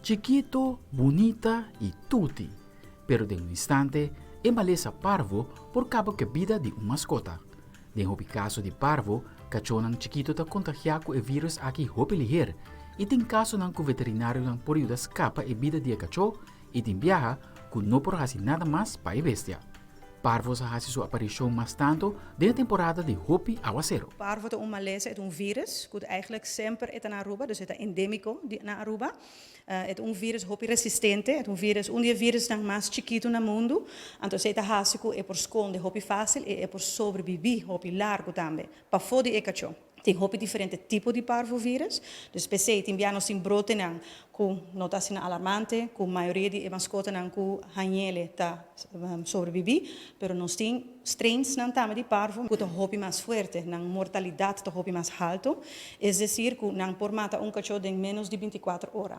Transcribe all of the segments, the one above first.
chiquito, bonita y tutti, pero de un instante é maleza parvo por cabo que vida de uma mascota. Den hopi caso de parvo, cachorro chiquito ta contagiar com o vírus aqui hopi ligeiro, e tem caso nang com veterinário nang período escapa e vida de cachorro e tem viaja com não por fazer nada mais para a bestia. Parvo sa hasi sua aparição mais tanto de temporada de hopi aguacero. Parvo é uma maleza, é vírus, que eigenlijk sempre é na Aruba, dus é endémico na Aruba. É vírus hopi resistente, é vírus, vírus nang mais chiquito no mundo, então é hasico é por esconde hopi fácil e é por sobreviver hopi largo também, para fora de cachorro. Tem hopi diferente tipo de parvovírus, dus PC tem bianos sim brote nang com notas alarmante, com maioria de mascota nang com hanhele tá sobreviver, pero nós tem strains nang tama de parvo, com hopi mais forte, nang mortalidade tá hopi mais alto, é decir, com nang por mata cachorro em menos de 24 horas.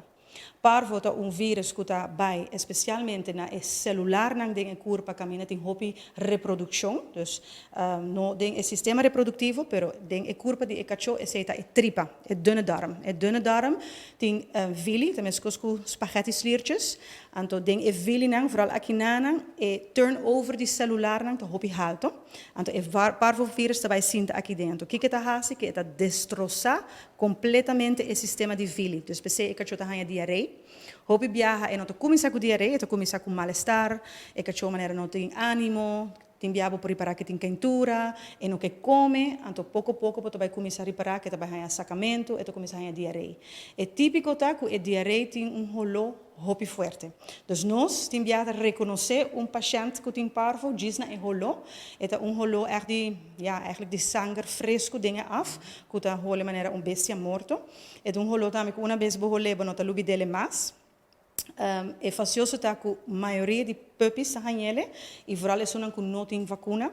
Parvo é vírus que está bem, especialmente na celular, nang den corpo caminha tem hopi reprodução, dus no den sistema reprodutivo, pero den corpo de cachorro é tripa, é dunne darm. É dunne darm tem vili, tem mesmo spaghetti sliertjes, anto den vili nang, vooral aqui nang, turnover de celular nang, tá hopi alto, anto parvo vírus está bem sinta aqui dentro. Que tá hasi, que tá destroçar completamente o sistema de vili, dus PC cachorro tá hanha diarreia. Hopi viaja e não começa com diarreia, começa com mal-estar, e cachorro maneira não tem ânimo, tem viaja por reparar que tem quentura, e não que come, então pouco a pouco vai começar a reparar que vai sacamento, e começa a diarreia. É típico tá que a diarreia tem rolo hopi forte. Dus nós temos que reconhecer paciente que tem parvo, diz na rolo, é rolo eigenlijk de sangue fresco dingen af, que tá rolo maneira bestia morto. É rolo também que uma vez boholeba não tá lubi dele mais. É facioso tá que a maioria de puppies hanhele e vooral é sonan com não tem vacuna.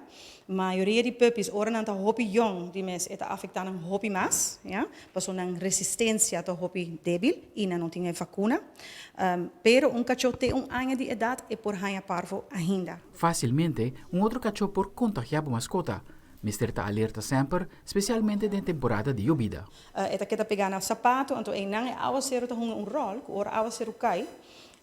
A maioria de puppies ora não tá hopi young, die mes é afetando hopi mais, ja, passou na resistência tá hopi débil e não tem vacuna. Pero cachorro tem ano de idade e por hanha parvo ainda. Facilmente, outro cachorro por contagiar a mascota. Mister está alerta sempre, especialmente na temporada de llovida. Eta kita pegar no sapato, então nang aguacero tá rol, ora aguacero cai,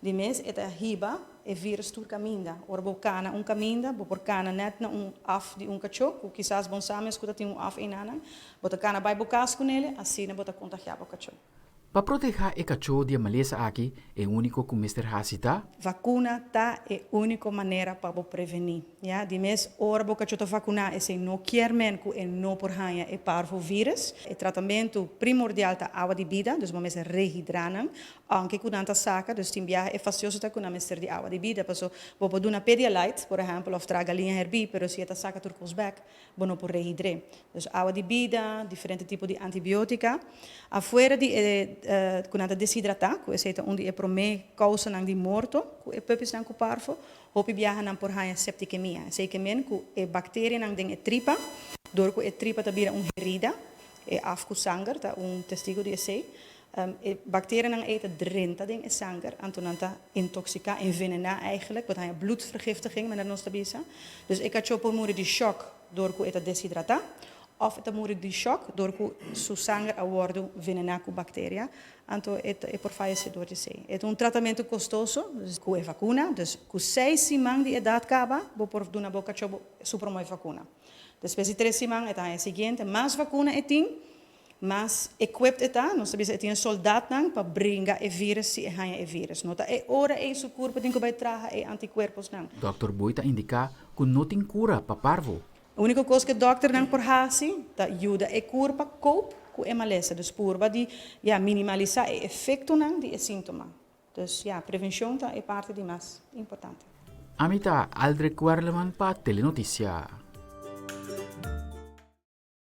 de mes eta hiba e vírus tur caminda, ora bocana caminda, bocana net na af de cachorro, quizás bom sames que tem af enana, bota cana vai bocas com ele, assim bota contagiar o cachorro. Para proteger o cachorro de maleza aqui, é único que Mr. Hasita? Vacuna tá é a única maneira para prevenir. Ja, die mes ora o cachorro vacunar é sem não quer men que é não por hanha é parvovírus. O tratamento primordial tá água de vida, dus mas rehidranan, anche com tanta saca, dus tem é facioso tá com a mister de água de vida, passo vou do na Pedialyte, por exemplo, of traga linha herbi, pero se tá saca turcos back, bueno por rehidre. Dus água de vida, diferente tipo de antibiótica. Afuera de com a desidratar, que é onde é para me causa de morto, que é puppies não parvo, hopi viaja não por hanha septicemia. Sei que men que é bactéria não tem tripa, door que tripa também herida, é afko sangue, tá testigo de sei. Bacteriën dan eten drinta ding is sangue, en toen anta intoxica, envenenar eigenlijk, wat hij bloedvergiftiging met ons tabisa. Dus ik had op moeder die shock door ku eta deshidrata, of eta moeder die shock door ku su sangue awardo venenar ku bacteria, anto e por fallecer door de sei. É tratamento custoso, dus ku vacuna, dus ku 6 simang di edad acaba, bo por duna boca chobo supromoe vacuna. Depois de 3 simang eta é seguinte, mais vacuna etim. Mas equipped eta, nós sabemos que tem soldado para brincar o vírus se é o vírus. Nota é hora é seu corpo tem que vai trazer anticorpos não. Dr. Boita indica que não tem cura para parvo. A única coisa que o dokter não por hasi, da ajuda é corpo cope com a maleza, dus purba de minimalizar o efeito não de sintoma. Dus prevenção é parte de mais importante. Amita Aldrich Werleman para Telenotícia.